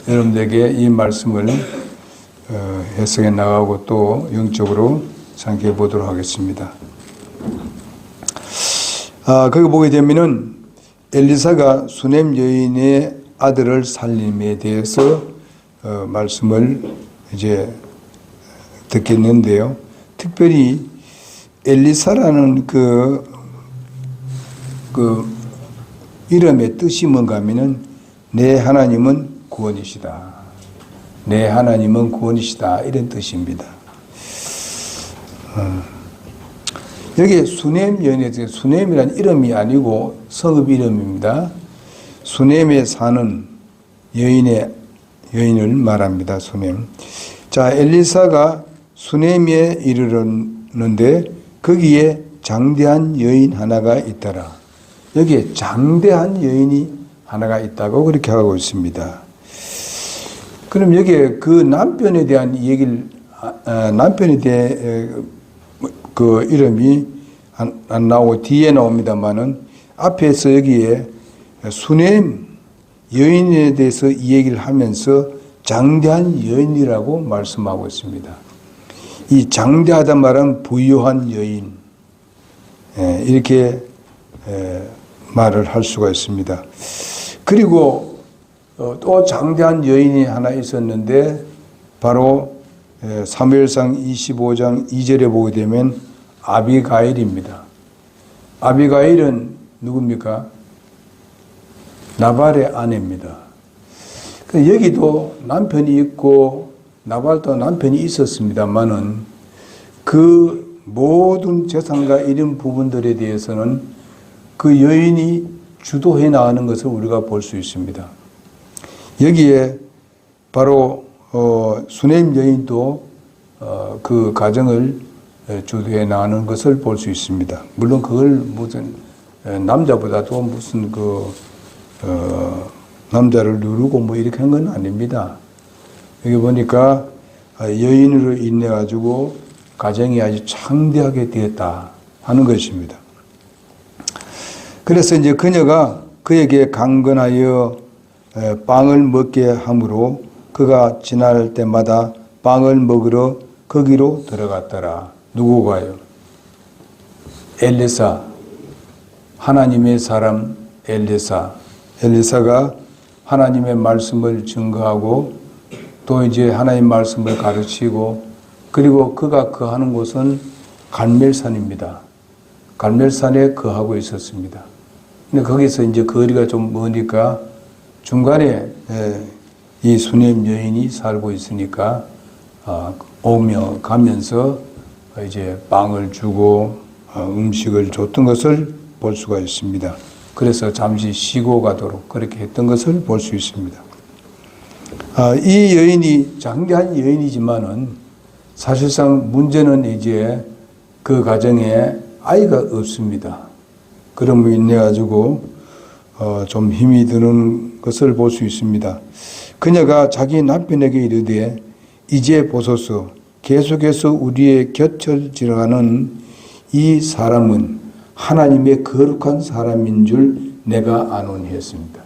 여러분들에게 이 말씀을 해석해 나가고 또 영적으로 상기해 보도록 하겠습니다. 거기 보게 되면은 엘리사가 수넴 여인의 아들을 살림에 대해서 말씀을 이제 듣겠는데요. 특별히 엘리사라는 그 이름의 뜻이 뭔가 하면은 내 하나님은 구원이시다. 내 하나님은 구원이시다. 이런 뜻입니다. 여기 수넴 여인에 대해서 수넴이라는 이름이 아니고 성읍 이름입니다. 수넴에 사는 여인을 말합니다. 수넴. 자, 엘리사가 수넴에 이르렀는데 거기에 장대한 여인 하나가 있더라. 여기에 장대한 여인이 하나가 있다고 그렇게 하고 있습니다. 그럼 여기에 그 남편에 대한 얘기를, 남편에 대해 그 이름이 안 나오고 뒤에 나옵니다만은 앞에서 여기에 수넴 여인에 대해서 이 얘기를 하면서 장대한 여인이라고 말씀하고 있습니다. 이 장대하다 말은 부유한 여인, 이렇게 말을 할 수가 있습니다. 그리고 또 장대한 여인이 하나 있었는데 바로 사무엘상 25장 2절에 보게 되면 아비가일입니다. 아비가일은 누굽니까? 나발의 아내입니다. 여기도 남편이 있고 나발도 남편이 있었습니다만은 그 모든 재산과 이런 부분들에 대해서는 그 여인이 주도해 나가는 것을 우리가 볼 수 있습니다. 여기에 바로 수넴 여인도 그 가정을 주도해 나가는 것을 볼 수 있습니다. 물론 그걸 무슨 남자보다도 무슨 남자를 누르고 뭐 이렇게 한 건 아닙니다. 여기 보니까 여인으로 인해 가지고 가정이 아주 창대하게 되었다 하는 것입니다. 그래서 이제 그녀가 그에게 강건하여 빵을 먹게 하므로 그가 지날 때마다 빵을 먹으러 거기로 들어갔더라. 누구가요? 엘리사, 하나님의 사람 엘리사. 엘리사가 하나님의 말씀을 증거하고 또 이제 하나님의 말씀을 가르치고 그리고 그가 거하는 곳은 갈멜산입니다. 갈멜산에 거하고 있었습니다. 근데 거기서 이제 거리가 좀 머니까 중간에 이 수넴 여인이 살고 있으니까 오며 가면서 이제 빵을 주고 음식을 줬던 것을 볼 수가 있습니다. 그래서 잠시 쉬고 가도록 그렇게 했던 것을 볼 수 있습니다. 이 여인이 장대한 여인이지만은 사실상 문제는 이제 그 가정에 아이가 없습니다. 그럼으로 인해 가지고 좀 힘이 드는 것을 볼 수 있습니다. 그녀가 자기 남편에게 이르되 이제 보소서 계속해서 우리의 곁을 지나가는 이 사람은 하나님의 거룩한 사람인 줄 내가 아노니 했습니다.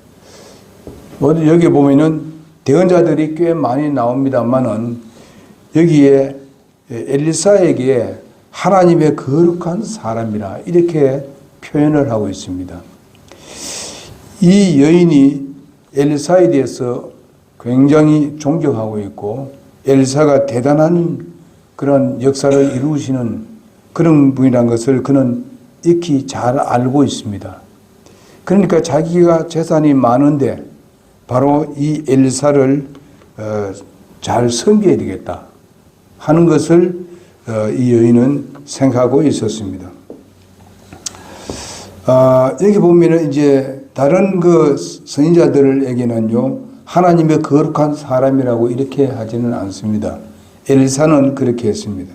여기 보면은 대언자들이 꽤 많이 나옵니다만은 여기에 엘리사에게 하나님의 거룩한 사람이라 이렇게 표현을 하고 있습니다. 이 여인이 엘리사에 대해서 굉장히 존경하고 있고 엘리사가 대단한 그런 역사를 이루시는 그런 분이라는 것을 그는 익히 잘 알고 있습니다. 그러니까 자기가 재산이 많은데 바로 이 엘리사를 잘 섬겨야 되겠다 하는 것을 이 여인은 생각하고 있었습니다. 여기 보면은 이제 다른 그 선지자들에게는요, 하나님의 거룩한 사람이라고 이렇게 하지는 않습니다. 엘리사는 그렇게 했습니다.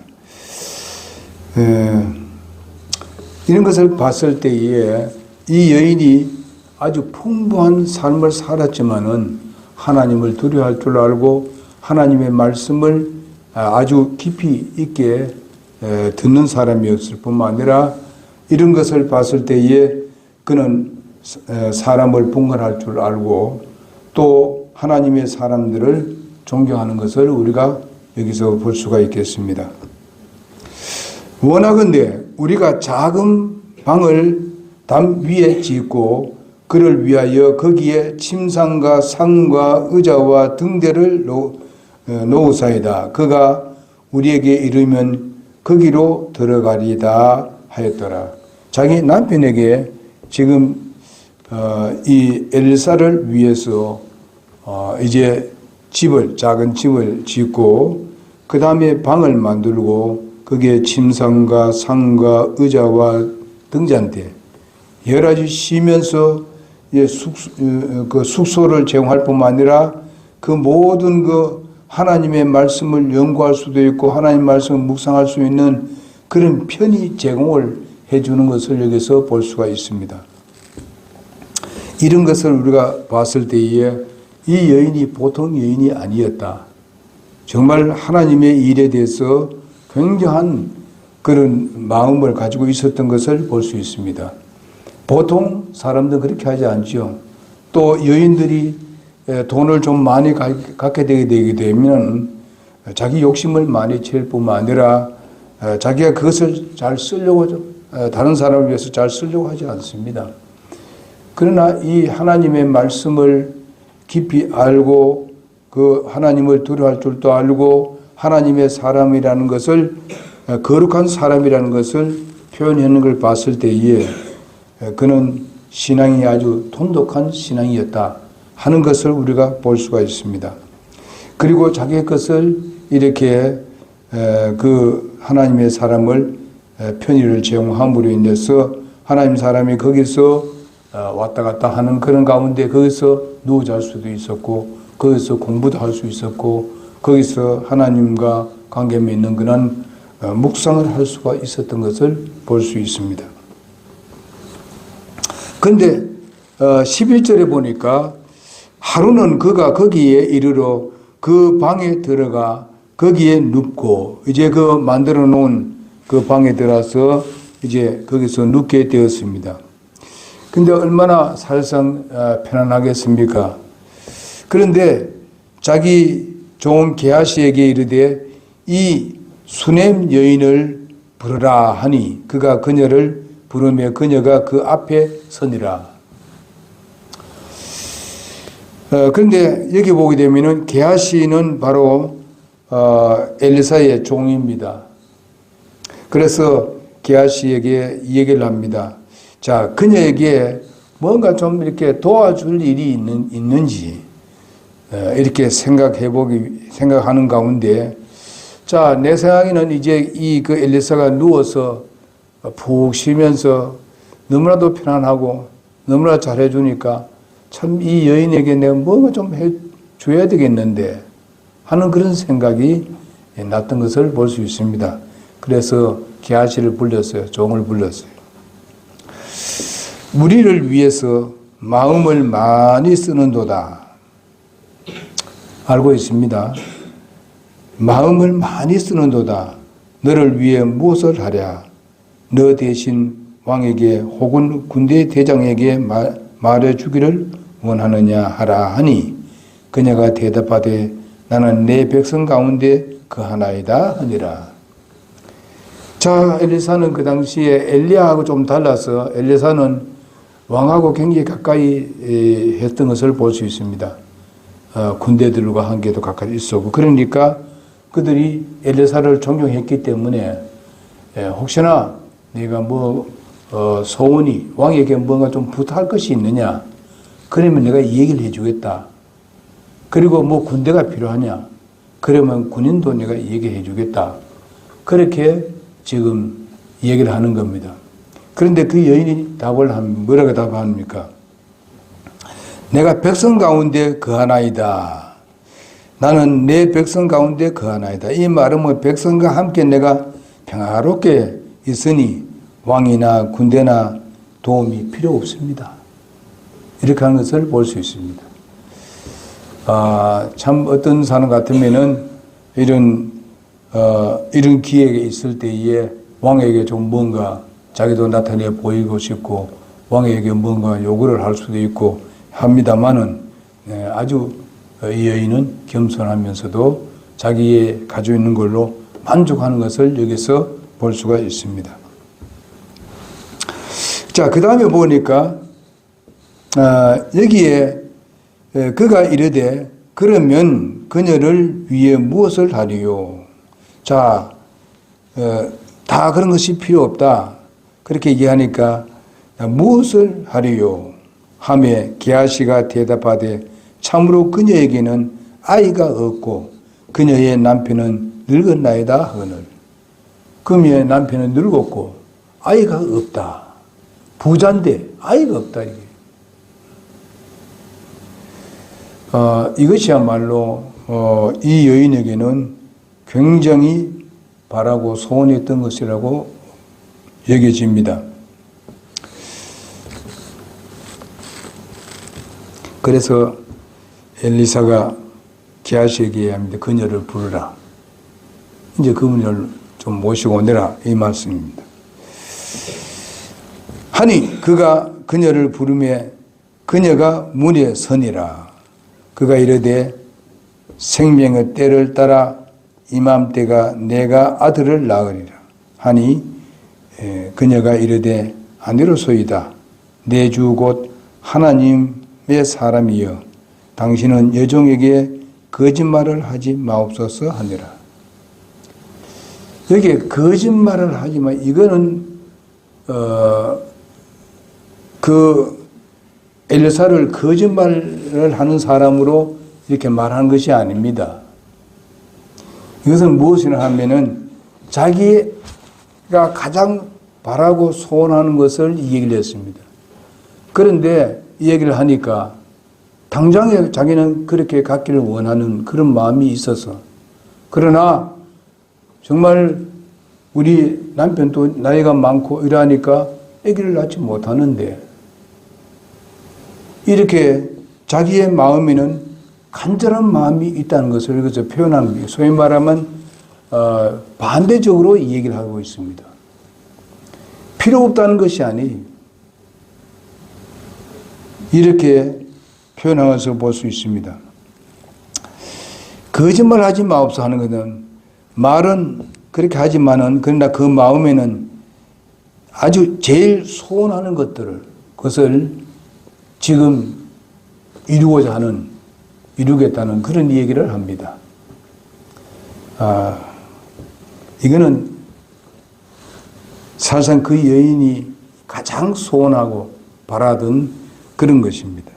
이런 것을 봤을 때에 이 여인이 아주 풍부한 삶을 살았지만은 하나님을 두려워할 줄 알고 하나님의 말씀을 아주 깊이 있게 듣는 사람이었을 뿐만 아니라 이런 것을 봤을 때에 그는 사람을 분간할 줄 알고 또 하나님의 사람들을 존경하는 것을 우리가 여기서 볼 수가 있겠습니다. 원하건대 우리가 작은 방을 담 위에 짓고 그를 위하여 거기에 침상과 상과 의자와 등대를 놓으사이다. 그가 우리에게 이르면 거기로 들어가리다 하였더라. 자기 남편에게 지금 이 엘리사를 위해서 이제 작은 집을 짓고 그 다음에 방을 만들고 거기에 침상과 상과 의자와 등잔대 여러 가지 쉬면서 그 숙소를 제공할 뿐만 아니라 그 모든 그 하나님의 말씀을 연구할 수도 있고 하나님 말씀을 묵상할 수 있는 그런 편의 제공을 해주는 것을 여기서 볼 수가 있습니다. 이런 것을 우리가 봤을 때에 이 여인이 보통 여인이 아니었다. 정말 하나님의 일에 대해서 굉장한 그런 마음을 가지고 있었던 것을 볼 수 있습니다. 보통 사람들은 그렇게 하지 않죠. 또 여인들이 돈을 좀 많이 갖게 되게 되면 자기 욕심을 많이 채울 뿐만 아니라 자기가 그것을 잘 쓰려고 다른 사람을 위해서 잘 쓰려고 하지 않습니다. 그러나 이 하나님의 말씀을 깊이 알고 그 하나님을 두려워할 줄도 알고 하나님의 사람이라는 것을 거룩한 사람이라는 것을 표현하는 걸 봤을 때에 그는 신앙이 아주 돈독한 신앙이었다 하는 것을 우리가 볼 수가 있습니다. 그리고 자기의 것을 이렇게 그 하나님의 사람을 편의를 제공함으로 인해서 하나님 사람이 거기서 왔다 갔다 하는 그런 가운데 거기서 누워 잘 수도 있었고 거기서 공부도 할 수 있었고 거기서 하나님과 관계 맺는 그런 묵상을 할 수가 있었던 것을 볼 수 있습니다. 그런데 11절에 보니까 하루는 그가 거기에 이르러 그 방에 들어가 거기에 눕고 이제 그 만들어 놓은 그 방에 들어서 이제 거기서 눕게 되었습니다. 근데 얼마나 사실상 편안하겠습니까? 그런데 자기 종 게하시에게 이르되 이 수넴 여인을 부르라 하니 그가 그녀를 부르며 그녀가 그 앞에 서니라. 그런데 여기 보게 되면은 게하시는 바로 엘리사의 종입니다. 그래서 게하시에게 이 얘기를 합니다. 자, 그녀에게 뭔가 좀 이렇게 도와줄 일이 있는지 이렇게 생각하는 가운데 자, 내 생각에는 이제 그 엘리사가 누워서 푹 쉬면서 너무나도 편안하고 너무나 잘해주니까 참 이 여인에게 내가 뭔가 좀 해줘야 되겠는데 하는 그런 생각이 났던 것을 볼 수 있습니다. 그래서 게하시를 불렀어요. 종을 불렀어요. 우리를 위해서 마음을 많이 쓰는도다. 알고 있습니다. 마음을 많이 쓰는도다. 너를 위해 무엇을 하랴? 너 대신 왕에게 혹은 군대 대장에게 말해주기를 원하느냐 하라 하니 그녀가 대답하되 나는 내 백성 가운데 그 하나이다 하니라. 자, 엘리사는 그 당시에 엘리야하고 좀 달라서 엘리사는 왕하고 굉장히 가까이 했던 것을 볼 수 있습니다. 군대들과 함께도 가까이 있었고 그러니까 그들이 엘리사를 존경했기 때문에 혹시나 네가 소원이 왕에게 뭔가 좀 부탁할 것이 있느냐 그러면 내가 이 얘기를 해주겠다. 그리고 군대가 필요하냐 그러면 군인도 내가 얘기해 주겠다. 그렇게 지금 얘기를 하는 겁니다. 그런데 그 여인이 뭐라고 답합니까? 내가 백성 가운데 거하나이다. 나는 내 백성 가운데 거하나이다. 이 말은 백성과 함께 내가 평화롭게 있으니 왕이나 군대나 도움이 필요 없습니다. 이렇게 하는 것을 볼 수 있습니다. 참 어떤 사람 같으면은 이런 기회가 있을 때에 왕에게 좀 뭔가 자기도 나타내 보이고 싶고 왕에게 뭔가 요구를 할 수도 있고 합니다만은 아주 이 여인은 겸손하면서도 자기의 가지고 있는 걸로 만족하는 것을 여기서 볼 수가 있습니다. 자, 그 다음에 보니까 여기에 그가 이르되 그러면 그녀를 위해 무엇을 하리요? 자, 다 그런 것이 필요 없다. 그렇게 얘기하니까 무엇을 하리요? 하매 게하시가 대답하되 참으로 그녀에게는 아이가 없고 그녀의 남편은 늙었나이다 하거늘. 그녀의 남편은 늙었고 아이가 없다. 부자인데 아이가 없다 이게. 이것이야말로 이 여인에게는 굉장히 바라고 소원했던 것이라고 여겨집니다. 그래서 엘리사가 게하시에게 합니다. 그녀를 부르라. 이제 그분을 좀 모시고 오너라 이 말씀입니다. 하니 그가 그녀를 부르매 그녀가 문에 서니라. 그가 이르되 생명의 때를 따라 이맘때가 내가 아들을 낳으리라 하니 그녀가 이르되 아니로소이다. 내 주 곧 하나님의 사람이여 당신은 여종에게 거짓말을 하지 마옵소서 하니라. 여기에 거짓말을 하지만 이거는 그 엘리사를 거짓말을 하는 사람으로 이렇게 말하는 것이 아닙니다. 이것은 무엇이냐 하면은 자기가 가장 바라고 소원하는 것을 이 얘기를 했습니다. 그런데 이 얘기를 하니까 당장에 자기는 그렇게 갖기를 원하는 그런 마음이 있어서 그러나 정말 우리 남편도 나이가 많고 이러니까 아기를 낳지 못하는데 이렇게 자기의 마음에는 간절한 마음이 있다는 것을 여기서 표현하는 거예요. 소위 말하면 반대적으로 이 얘기를 하고 있습니다. 필요 없다는 것이 아니 이렇게 표현하면서 볼 수 있습니다. 거짓말 하지 마옵소 하는 것은 말은 그렇게 하지만은 그러나 그 마음에는 아주 제일 소원하는 그것을 지금 이루겠다는 그런 얘기를 합니다. 이거는 사실상 그 여인이 가장 소원하고 바라던 그런 것입니다.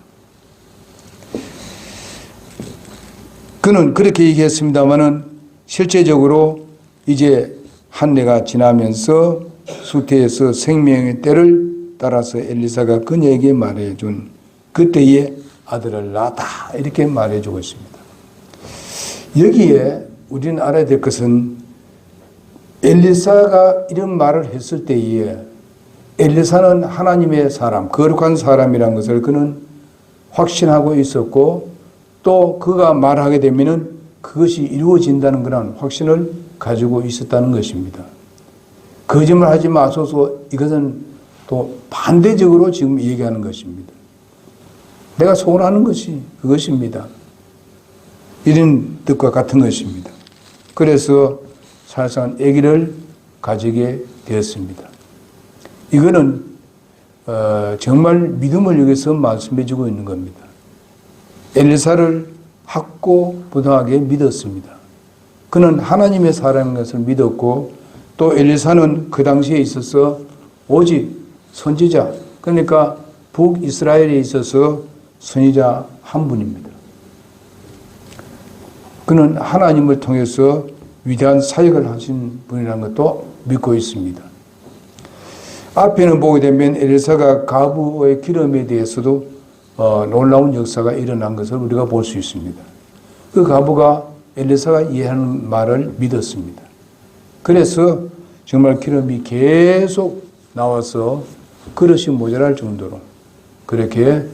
그는 그렇게 얘기했습니다마는 실제적으로 이제 한 해가 지나면서 수태에서 생명의 때를 따라서 엘리사가 그녀에게 말해준 그때에 아들을 낳았다 이렇게 말해주고 있습니다. 여기에 우리는 알아야 될 것은 엘리사가 이런 말을 했을 때에 엘리사는 하나님의 사람, 거룩한 사람이라는 것을 그는 확신하고 있었고 또 그가 말하게 되면은 그것이 이루어진다는 그런 확신을 가지고 있었다는 것입니다. 거짓말 하지 마소서 이것은 또 반대적으로 지금 얘기하는 것입니다. 내가 소원하는 것이 그것입니다. 이런 뜻과 같은 것입니다. 그래서 사실상 아기를 가지게 되었습니다. 이거는 정말 믿음을 여기서 말씀해 주고 있는 겁니다. 엘리사를 확고부동하게 믿었습니다. 그는 하나님의 사람인 것을 믿었고 또 엘리사는 그 당시에 있어서 오직 선지자 그러니까 북이스라엘에 있어서 선지자 한 분입니다. 그는 하나님을 통해서 위대한 사역을 하신 분이라는 것도 믿고 있습니다. 앞에는 보게 되면 엘리사가 가부의 기름에 대해서도 놀라운 역사가 일어난 것을 우리가 볼 수 있습니다. 그 가부가 엘리사가 이해하는 말을 믿었습니다. 그래서 정말 기름이 계속 나와서 그릇이 모자랄 정도로 그렇게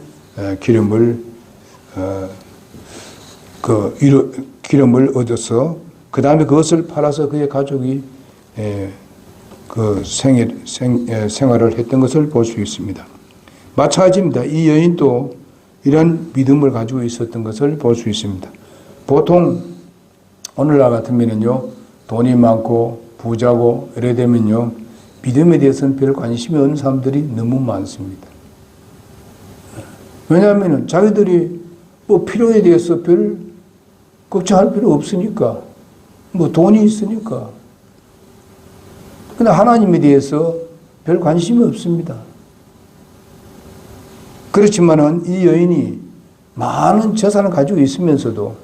기름을 얻어서 그 다음에 그것을 팔아서 그의 가족이 그 생활을 했던 것을 볼 수 있습니다. 마찬가지입니다. 이 여인도 이런 믿음을 가지고 있었던 것을 볼 수 있습니다. 보통 오늘날 같으면요, 돈이 많고 부자고 이래 되면요, 믿음에 대해서는 별 관심이 없는 사람들이 너무 많습니다. 왜냐하면 자기들이 뭐 필요에 대해서 별 걱정할 필요 없으니까, 뭐 돈이 있으니까. 근데 하나님에 대해서 별 관심이 없습니다. 그렇지만은 이 여인이 많은 재산을 가지고 있으면서도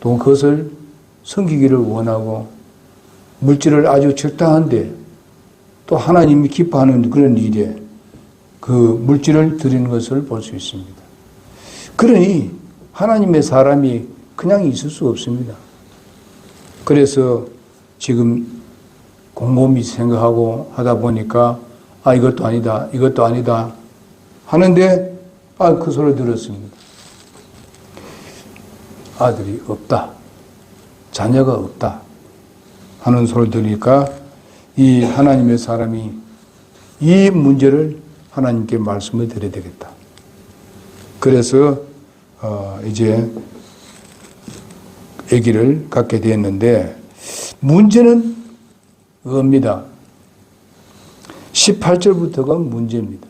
또 그것을 섬기기를 원하고 물질을 아주 적당한데 또 하나님이 기뻐하는 그런 일에 그 물질을 드리는 것을 볼 수 있습니다. 그러니 하나님의 사람이 그냥 있을 수 없습니다. 그래서 지금 곰곰이 생각하고 하다 보니까 이것도 아니다, 이것도 아니다 하는데 그 소리를 들었습니다. 아들이 없다, 자녀가 없다 하는 소리를 들으니까 이 하나님의 사람이 이 문제를 하나님께 말씀을 드려야 되겠다. 그래서 이제 아기를 갖게 되었는데 문제는 겁니다. 18절부터가 문제입니다.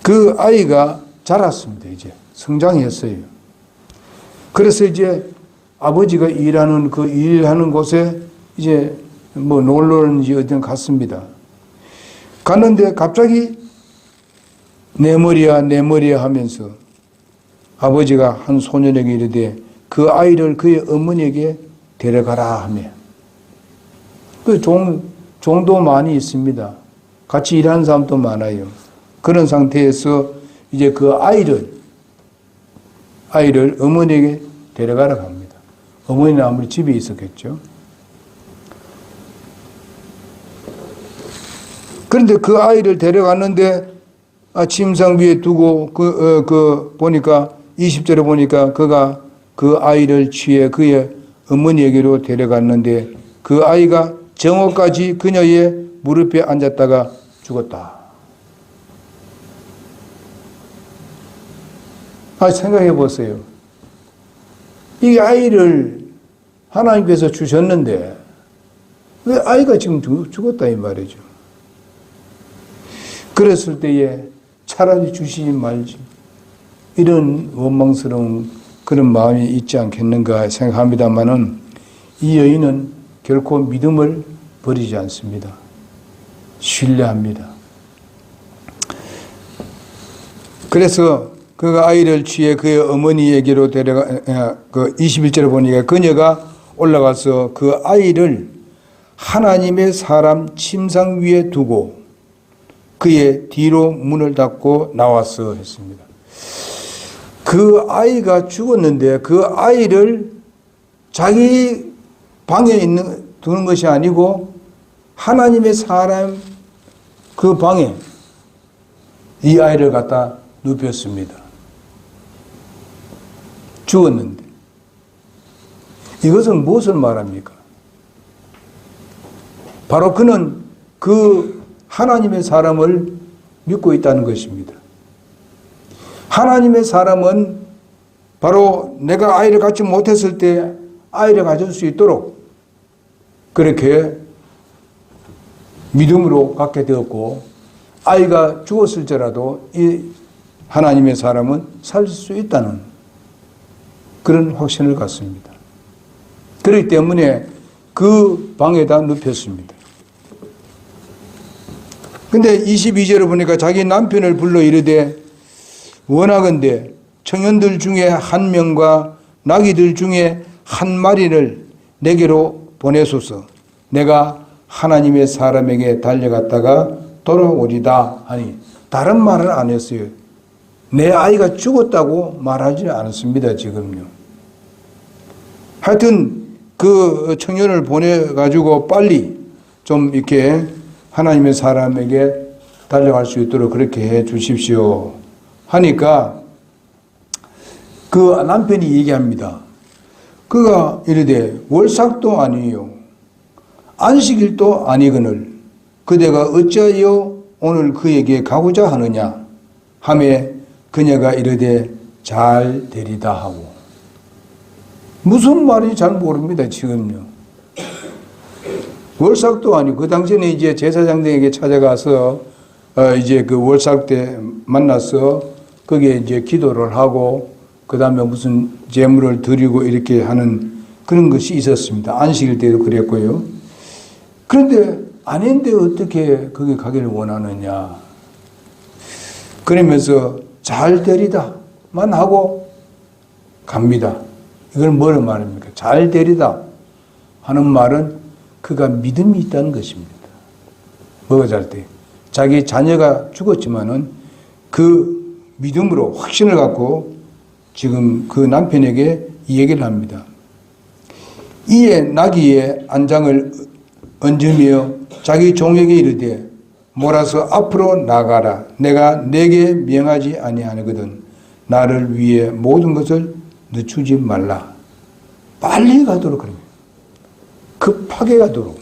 그 아이가 자랐습니다. 이제 성장했어요. 그래서 이제 아버지가 일하는 그 일하는 곳에 이제 뭐 놀러는지 어디 갔습니다. 갔는데 갑자기 내 머리야 내 머리야 하면서 아버지가 한 소년에게 이르되 그 아이를 그의 어머니에게 데려가라 하며 그 종도 많이 있습니다. 같이 일하는 사람도 많아요. 그런 상태에서 이제 그 아이를 어머니에게 데려가라 합니다. 어머니는 아무리 집에 있었겠죠. 그런데 그 아이를 데려갔는데 침상 위에 두고 보니까 20절에 보니까 그가 그 아이를 취해 그의 어머니에게로 데려갔는데 그 아이가 정오까지 그녀의 무릎에 앉았다가 죽었다. 생각해 보세요. 이 아이를 하나님께서 주셨는데 왜 아이가 지금 죽었다 이 말이죠. 그랬을 때에 차라리 주시지 말지 이런 원망스러운 그런 마음이 있지 않겠는가 생각합니다마는 이 여인은 결코 믿음을 버리지 않습니다. 신뢰합니다. 그래서 그가 아이를 취해 그의 어머니에게로 데려가 21절에 보니까 그녀가 올라가서 그 아이를 하나님의 사람 침상 위에 두고 그의 뒤로 문을 닫고 나왔어 했습니다. 그 아이가 죽었는데 그 아이를 자기 방에 두는 것이 아니고 하나님의 사람 그 방에 이 아이를 갖다 눕혔습니다. 죽었는데. 이것은 무엇을 말합니까? 바로 그는 그 하나님의 사람을 믿고 있다는 것입니다. 하나님의 사람은 바로 내가 아이를 갖지 못했을 때 아이를 가질 수 있도록 그렇게 믿음으로 갖게 되었고 아이가 죽었을지라도 이 하나님의 사람은 살 수 있다는 그런 확신을 갖습니다. 그렇기 때문에 그 방에다 눕혔습니다. 근데 22절을 보니까 자기 남편을 불러 이르되 원하건대 청년들 중에 한 명과 나귀들 중에 한 마리를 내게로 보내소서. 내가 하나님의 사람에게 달려갔다가 돌아오리다 하니 다른 말을 안 했어요. 내 아이가 죽었다고 말하지 않았습니다. 지금요. 하여튼 그 청년을 보내가지고 빨리 좀 이렇게 하나님의 사람에게 달려갈 수 있도록 그렇게 해 주십시오 하니까 그 남편이 얘기합니다. 그가 이르되 월삭도 아니요 안식일도 아니거늘 그대가 어찌하여 오늘 그에게 가고자 하느냐 하매 그녀가 이르되 잘 되리다 하고. 무슨 말인지 잘 모릅니다, 지금요. 월삭도 아니고, 그 당시에는 이제 제사장들에게 찾아가서, 이제 그 월삭 때 만나서, 거기에 이제 기도를 하고, 그 다음에 무슨 제물을 드리고 이렇게 하는 그런 것이 있었습니다. 안식일 때도 그랬고요. 그런데 아닌데 어떻게 거기 가기를 원하느냐. 그러면서 잘 되리다만 하고 갑니다. 이걸 뭐라 말합니까? 잘 되리다 하는 말은 그가 믿음이 있다는 것입니다. 뭐가 잘 돼? 자기 자녀가 죽었지만은 그 믿음으로 확신을 갖고 지금 그 남편에게 이 얘기를 합니다. 이에 나귀의 안장을 얹으며 자기 종에게 이르되 몰아서 앞으로 나가라. 내가 내게 명하지 아니하거든 나를 위해 모든 것을 늦추지 말라. 빨리 가도록 그럽니다. 급하게 가도록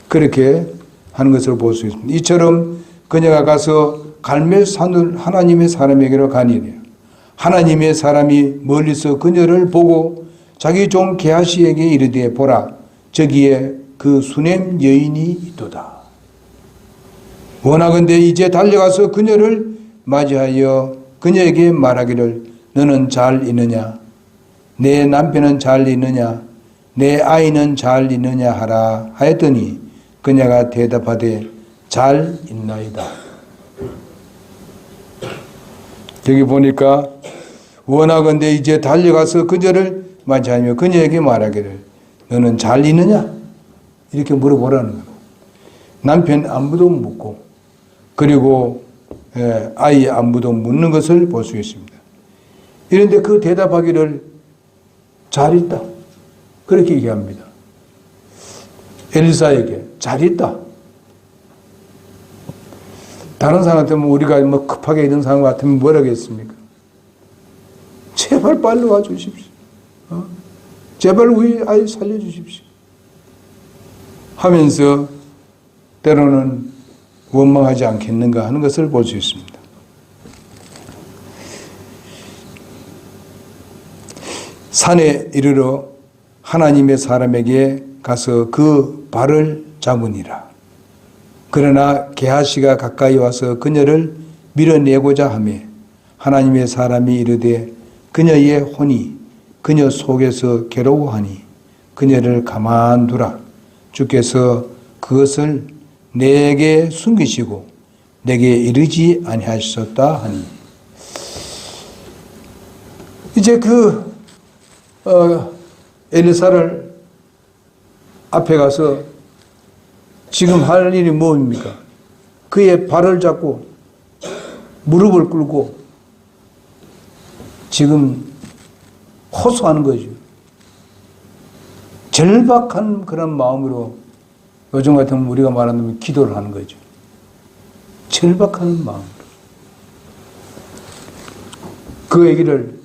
그렇게 하는 것을 볼 수 있습니다. 이처럼 그녀가 가서 갈멜산을 하나님의 사람에게로 가니라. 하나님의 사람이 멀리서 그녀를 보고 자기 종 게하시에게 이르되 보라 저기에 그 수냄 여인이 있도다. 원하건대 이제 달려가서 그녀를 맞이하여 그녀에게 말하기를 너는 잘 있느냐 내 남편은 잘 있느냐 내 아이는 잘 있느냐 하라 하였더니 그녀가 대답하되 잘 있나이다. 여기 보니까 원하건대 이제 달려가서 그녀를 맞이하며 그녀에게 말하기를 너는 잘 있느냐 이렇게 물어보라는 거예요. 남편 안부도 묻고 그리고 아이 안부도 묻는 것을 볼 수 있습니다. 이런데 그 대답하기를 잘 있다 그렇게 얘기합니다. 엘리사에게 잘 있다. 다른 사람 같으면 우리가 뭐 급하게 이런 상황 같으면 뭐라 하겠습니까? 제발 빨리 와주십시오. 제발 우리 아이 살려주십시오. 하면서 때로는 원망하지 않겠는가 하는 것을 볼 수 있습니다. 산에 이르러 하나님의 사람에게 가서 그 발을 잡으니라. 그러나 게하시가 가까이 와서 그녀를 밀어내고자 하며 하나님의 사람이 이르되 그녀의 혼이 그녀 속에서 괴로워하니 그녀를 가만두라. 주께서 그것을 내게 숨기시고 내게 이르지 아니하셨다 하니. 이제 그 엘리사를 앞에 가서 지금 할 일이 뭡니까? 그의 발을 잡고 무릎을 꿇고 지금 호소하는 거죠. 절박한 그런 마음으로 요즘 같으면 우리가 말하는 기도를 하는 거죠. 절박한 마음으로 그 얘기를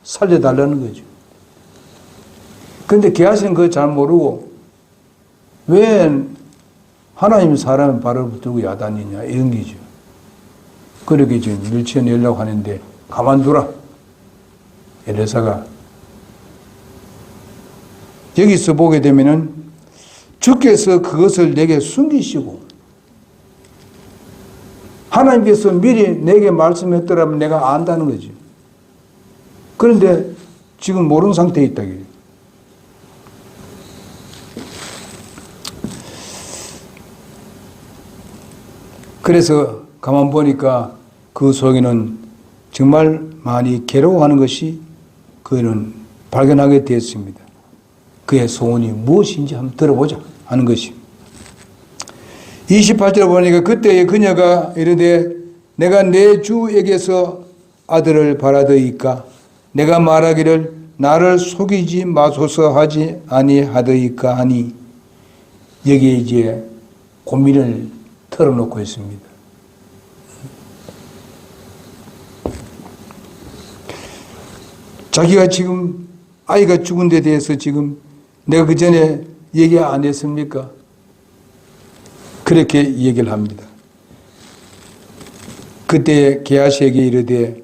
살려달라는 거죠. 그런데 게하시는 그거 잘 모르고 왜 하나님 사람의 발을 붙들고 야단이냐 이런 거죠. 그렇게 지금 밀쳐내려고 하는데 가만두라. 엘리사가 여기서 보게 되면은 주께서 그것을 내게 숨기시고 하나님께서 미리 내게 말씀했더라면 내가 안다는 거죠. 그런데 지금 모르는 상태에 있다. 그래서 가만 보니까 그 속에는 정말 많이 괴로워하는 것이 그는 발견하게 되었습니다. 그의 소원이 무엇인지 한번 들어보자 하는 것이. 28절에 보니까 그때에 그녀가 이르되 내가 내 주에게서 아들을 바라더이까 내가 말하기를 나를 속이지 마소서 하지 아니하더이까 하니 여기에 이제 고민을 털어놓고 있습니다. 자기가 지금 아이가 죽은 데 대해서 지금 내가 그 전에 얘기 안 했습니까? 그렇게 얘기를 합니다. 그때 게하시에게 이르되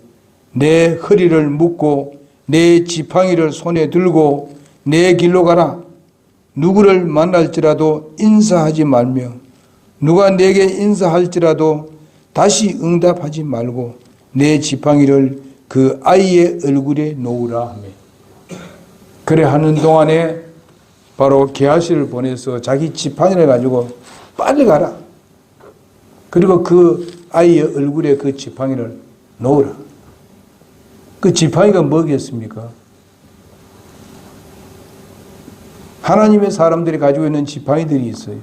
내 허리를 묶고 내 지팡이를 손에 들고 내 길로 가라. 누구를 만날지라도 인사하지 말며 누가 내게 인사할지라도 다시 응답하지 말고 내 지팡이를 그 아이의 얼굴에 놓으라 하며 그래 하는 동안에 바로 게하시를 보내서 자기 지팡이를 가지고 빨리 가라. 그리고 그 아이의 얼굴에 그 지팡이를 놓으라. 그 지팡이가 뭐겠습니까? 하나님의 사람들이 가지고 있는 지팡이들이 있어요.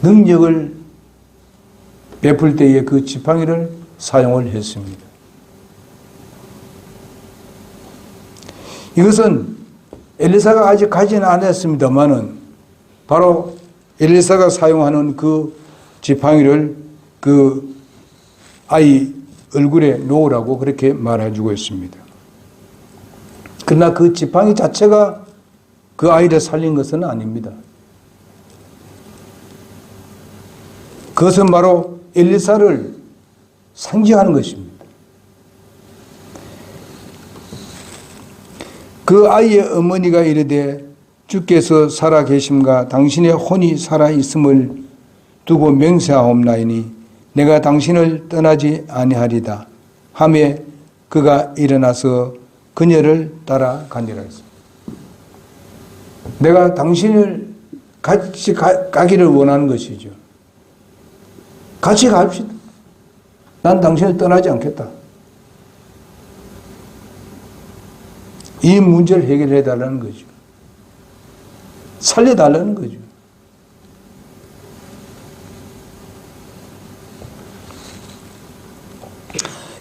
능력을 베풀 때에 그 지팡이를 사용을 했습니다. 이것은 엘리사가 아직 가지는 않았습니다만은 바로 엘리사가 사용하는 그 지팡이를 그 아이 얼굴에 놓으라고 그렇게 말해주고 있습니다. 그러나 그 지팡이 자체가 그 아이를 살린 것은 아닙니다. 그것은 바로 엘리사를 상징하는 것입니다. 그 아이의 어머니가 이르되 주께서 살아 계심과 당신의 혼이 살아 있음을 두고 맹세하옵나이니 내가 당신을 떠나지 아니하리다 하며 그가 일어나서 그녀를 따라가니라 했습니다. 내가 당신을 같이 가기를 원하는 것이죠. 같이 갑시다. 난 당신을 떠나지 않겠다. 이 문제를 해결해 달라는 거죠. 살려달라는 거죠.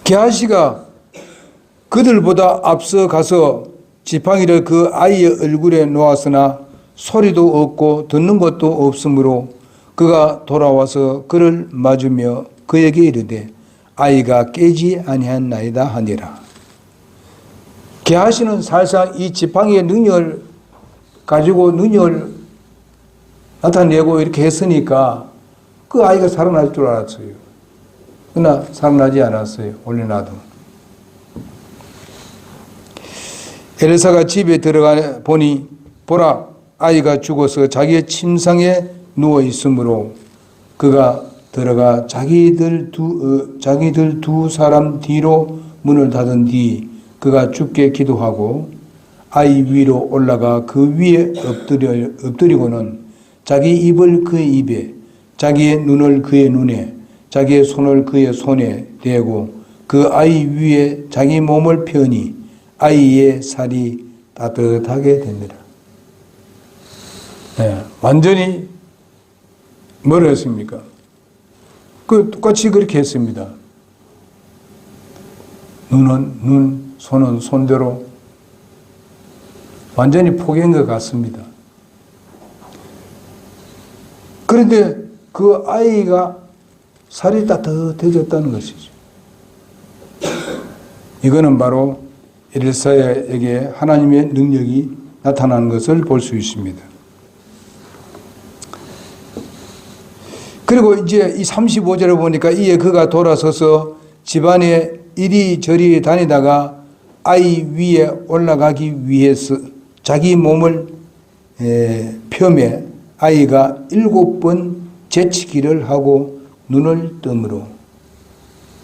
게하시가 그들보다 앞서 가서 지팡이를 그 아이의 얼굴에 놓았으나 소리도 없고 듣는 것도 없으므로 그가 돌아와서 그를 맞으며 그에게 이르되 아이가 깨지 아니하나이다 하니라. 게하시는 사실상 이 지팡이의 능력을 가지고 능력을 나타내고 이렇게 했으니까 그 아이가 살아날 줄 알았어요. 그러나 살아나지 않았어요. 올려놔도. 엘리사가 집에 들어가 보니 보라 아이가 죽어서 자기의 침상에 누워 있으므로 그가 들어가 자기들 두 사람 뒤로 문을 닫은 뒤 그가 주께 기도하고 아이 위로 올라가 그 위에 엎드리고는 자기 입을 그의 입에 자기의 눈을 그의 눈에 자기의 손을 그의 손에 대고 그 아이 위에 자기 몸을 펴니 아이의 살이 따뜻하게 됩니다. 네, 완전히 뭐라 했습니까? 똑같이 그렇게 했습니다. 눈은 눈, 손은 손대로 완전히 포기한 것 같습니다. 그런데 그 아이가 살이 따뜻해졌다는 것이죠. 이거는 바로 엘리사에게 하나님의 능력이 나타나는 것을 볼 수 있습니다. 그리고 이제 이 35절을 보니까 이에 그가 돌아서서 집안에 이리저리 다니다가 아이 위에 올라가기 위해서 자기 몸을 펴매 아이가 7번 재치기를 하고 눈을 뜨므로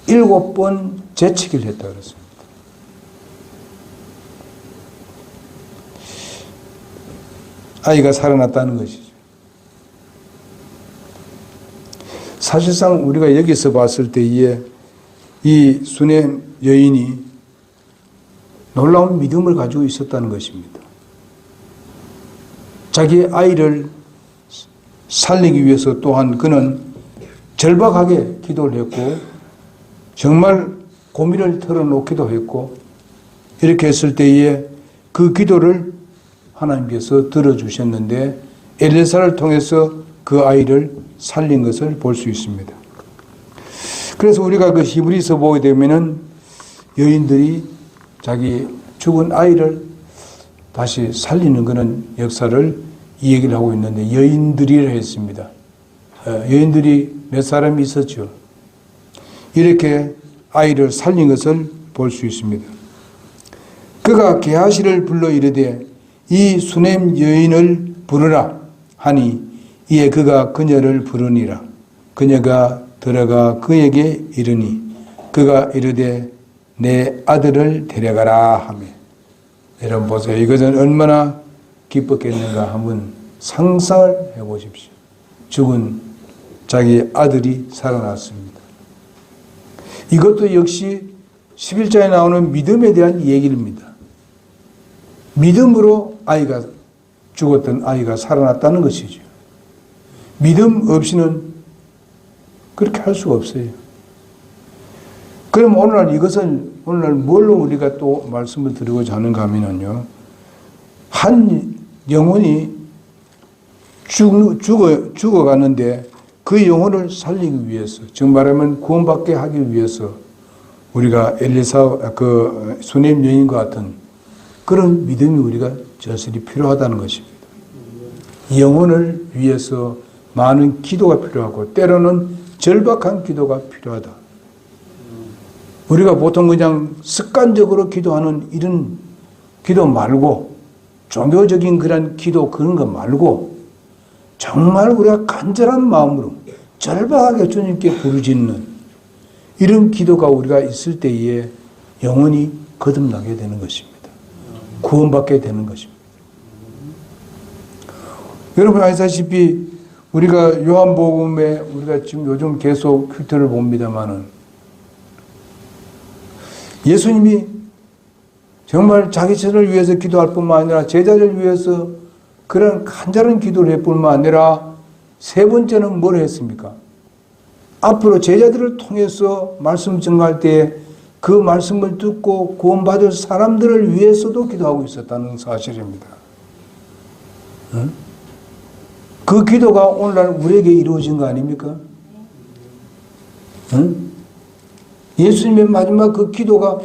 7번 재치기를 했다고 그랬습니다. 아이가 살아났다는 것이죠. 사실상 우리가 여기서 봤을 때에 이 수넴 여인이 놀라운 믿음을 가지고 있었다는 것입니다. 자기 아이를 살리기 위해서 또한 그는 절박하게 기도를 했고 정말 고민을 털어놓기도 했고 이렇게 했을 때에 그 기도를 하나님께서 들어주셨는데 엘리사를 통해서 그 아이를 살린 것을 볼 수 있습니다. 그래서 우리가 그 히브리서 보게 되면은 여인들이 자기 죽은 아이를 다시 살리는 그런 역사를 이 얘기를 하고 있는데 여인들이라 했습니다. 여인들이 몇 사람이 있었죠. 이렇게 아이를 살린 것을 볼 수 있습니다. 그가 게하시를 불러 이르되 이 수넴 여인을 부르라 하니 이에 그가 그녀를 부르니라. 그녀가 들어가 그에게 이르니 그가 이르되 내 아들을 데려가라 하며. 여러분 보세요. 이것은 얼마나 기뻤겠는가 한번 상상을 해보십시오. 죽은 자기 아들이 살아났습니다. 이것도 역시 11장에 나오는 믿음에 대한 얘기입니다. 믿음으로 아이가 죽었던 아이가 살아났다는 것이죠. 믿음 없이는 그렇게 할 수가 없어요. 그럼 오늘날 뭘로 우리가 또 말씀을 드리고자 하는가 하면요. 한 영혼이 죽어가는데 그 영혼을 살리기 위해서, 즉 말하면 구원받게 하기 위해서 우리가 수넴 여인과 같은 그런 믿음이 우리가 절실히 필요하다는 것입니다. 영혼을 위해서 많은 기도가 필요하고 때로는 절박한 기도가 필요하다. 우리가 보통 그냥 습관적으로 기도하는 이런 기도 말고 종교적인 그런 기도 그런 거 말고 정말 우리가 간절한 마음으로 절박하게 주님께 부르짖는 이런 기도가 우리가 있을 때에 영혼이 거듭나게 되는 것입니다. 구원받게 되는 것입니다. 여러분 아시다시피 우리가 요한복음에 우리가 지금 요즘 계속 큐트를 봅니다마는 예수님이 정말 자기 천을 위해서 기도할 뿐만 아니라 제자를 위해서 그런 간절한 기도를 할 뿐만 아니라 세 번째는 뭘 했습니까? 앞으로 제자들을 통해서 말씀 전할 때 그 말씀을 듣고 구원받을 사람들을 위해서도 기도하고 있었다는 사실입니다. 그 기도가 오늘날 우리에게 이루어진 거 아닙니까? 예수님의 마지막 그 기도가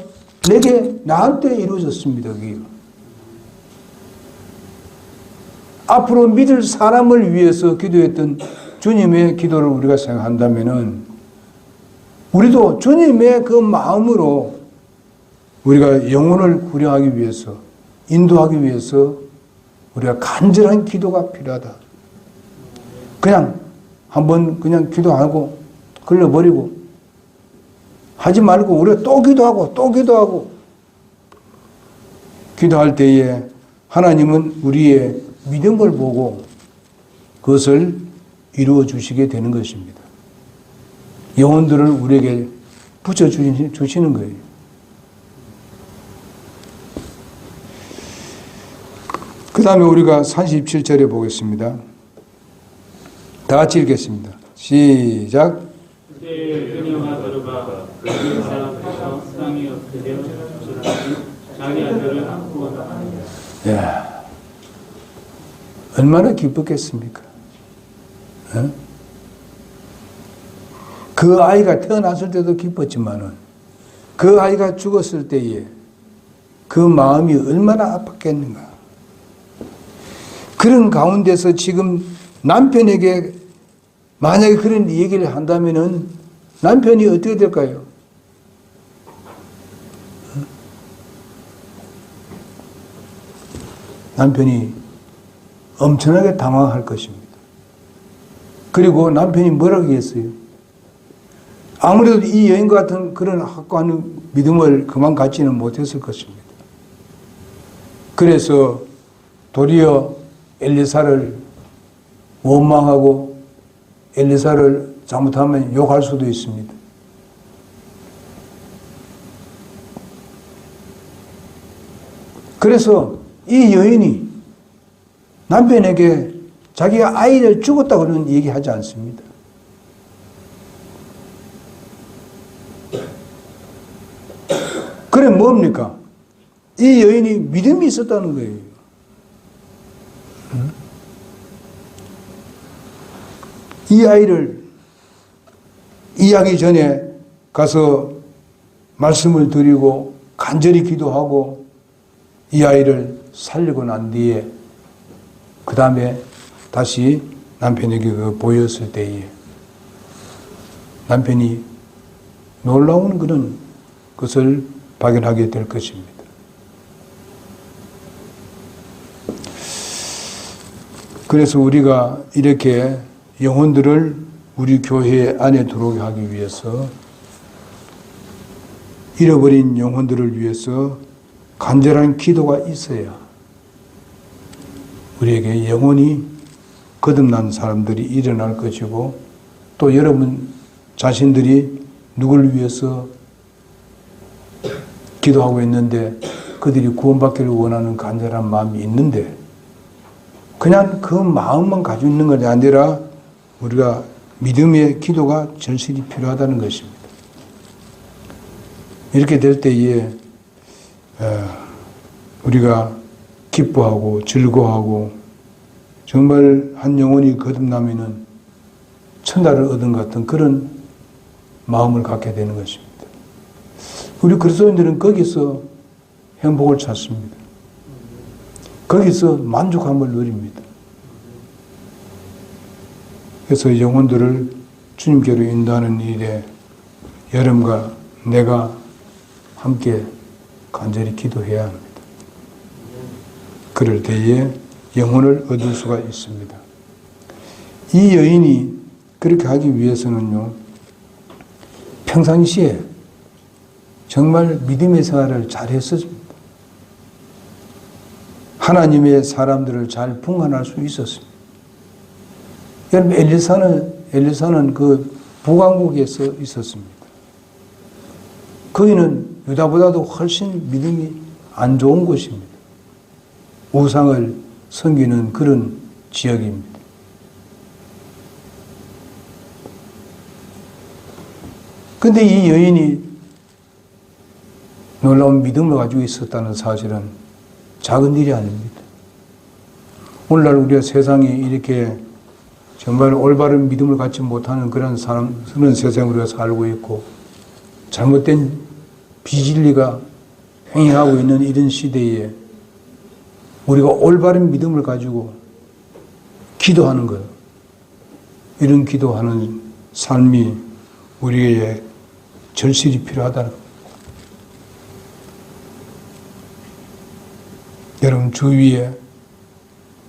나한테 이루어졌습니다. 그게. 앞으로 믿을 사람을 위해서 기도했던 주님의 기도를 우리가 생각한다면은 우리도 주님의 그 마음으로 우리가 영혼을 구려하기 위해서 인도하기 위해서 우리가 간절한 기도가 필요하다. 그냥 한번 그냥 기도하고 걸려버리고 하지 말고 우리가 또 기도하고 기도할 때에 하나님은 우리의 믿음을 보고 그것을 이루어 주시게 되는 것입니다. 영혼들을 우리에게 붙여주시는 거예요. 그 다음에 우리가 37절에 보겠습니다. 다 같이 읽겠습니다. 시작. 그때 그녀가 들어가 그 사람에서 땅이 엎드려 절하니 자기 아들을 안고 나가니라. 얼마나 기뻤겠습니까? 그 아이가 태어났을 때도 기뻤지만은 그 아이가 죽었을 때에 그 마음이 얼마나 아팠겠는가. 그런 가운데서 지금 남편에게 만약에 그런 얘기를 한다면은 남편이 어떻게 될까요? 남편이 엄청나게 당황할 것입니다. 그리고 남편이 뭐라고 했어요? 아무래도 이 여인과 같은 그런 확고한 믿음을 그만 갖지는 못했을 것입니다. 그래서 도리어 엘리사를 원망하고 엘리사를 잘못하면 욕할 수도 있습니다. 그래서 이 여인이 남편에게 자기가 아이를 죽었다고는 얘기하지 않습니다. 그래 뭡니까? 이 여인이 믿음이 있었다는 거예요. 이 아이를 이해하기 전에 가서 말씀을 드리고 간절히 기도하고 이 아이를 살리고 난 뒤에 그 다음에 다시 남편에게 보였을 때에 남편이 놀라운 그런 것을 발견하게 될 것입니다. 그래서 우리가 이렇게 영혼들을 우리 교회 안에 들어오게 하기 위해서 잃어버린 영혼들을 위해서 간절한 기도가 있어야 우리에게 영혼이 거듭난 사람들이 일어날 것이고 또 여러분 자신들이 누구를 위해서 기도하고 있는데 그들이 구원받기를 원하는 간절한 마음이 있는데 그냥 그 마음만 가지고 있는 것이 아니라 우리가 믿음의 기도가 절실히 필요하다는 것입니다. 이렇게 될 때에 우리가 기뻐하고 즐거워하고 정말 한 영혼이 거듭나면은 천달을 얻은 것 같은 그런 마음을 갖게 되는 것입니다. 우리 그리스도인들은 거기서 행복을 찾습니다. 거기서 만족함을 누립니다. 그래서 영혼들을 주님께로 인도하는 일에 여러분과 내가 함께 간절히 기도해야 합니다. 그럴 때에 영혼을 얻을 수가 있습니다. 이 여인이 그렇게 하기 위해서는요, 평상시에 정말 믿음의 생활을 잘 했었습니다. 하나님의 사람들을 잘 풍한할 수 있었습니다. 여러분, 엘리사는 그 북왕국에서 있었습니다. 거기는 유다보다도 훨씬 믿음이 안 좋은 곳입니다. 우상을 섬기는 그런 지역입니다. 그런데 이 여인이 놀라운 믿음을 가지고 있었다는 사실은 작은 일이 아닙니다. 오늘날 우리가 세상이 이렇게 정말 올바른 믿음을 갖지 못하는 그런 세상에 우리가 살고 있고 잘못된 비진리가 행해하고 있는 이런 시대에 우리가 올바른 믿음을 가지고 기도하는 것, 이런 기도하는 삶이 우리에게 절실히 필요하다는 것. 여러분 주위에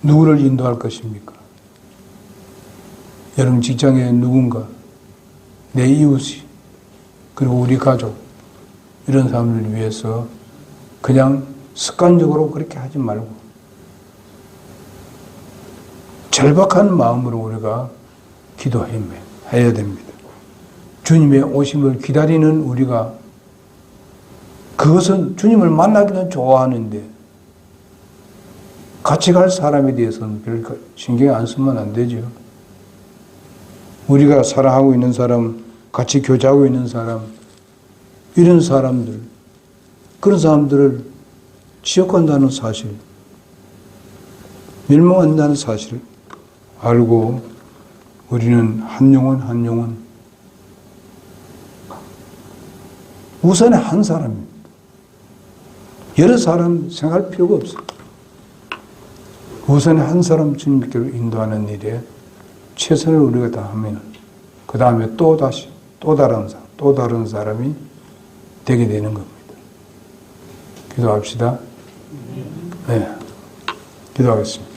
누구를 인도할 것입니까? 여러분 직장에 누군가, 내 이웃이, 그리고 우리 가족, 이런 사람을 위해서 그냥 습관적으로 그렇게 하지 말고 절박한 마음으로 우리가 기도해야 됩니다. 주님의 오심을 기다리는 우리가 그것은 주님을 만나기는 좋아하는데 같이 갈 사람에 대해서는 별 신경 안 쓰면 안 되죠. 우리가 사랑하고 있는 사람, 같이 교제하고 있는 사람, 이런 사람들, 그런 사람들을 지역한다는 사실, 멸망한다는 사실을 알고 우리는 한 영혼 한 영혼 우선에 한 사람입니다. 여러 사람 생각할 필요가 없어요. 우선에 한 사람 주님께로 인도하는 일에 최선을 우리가 다하면 그 다음에 또 다른 사람이 되게 되는 겁니다. 기도합시다. 네, 기도하겠습니다.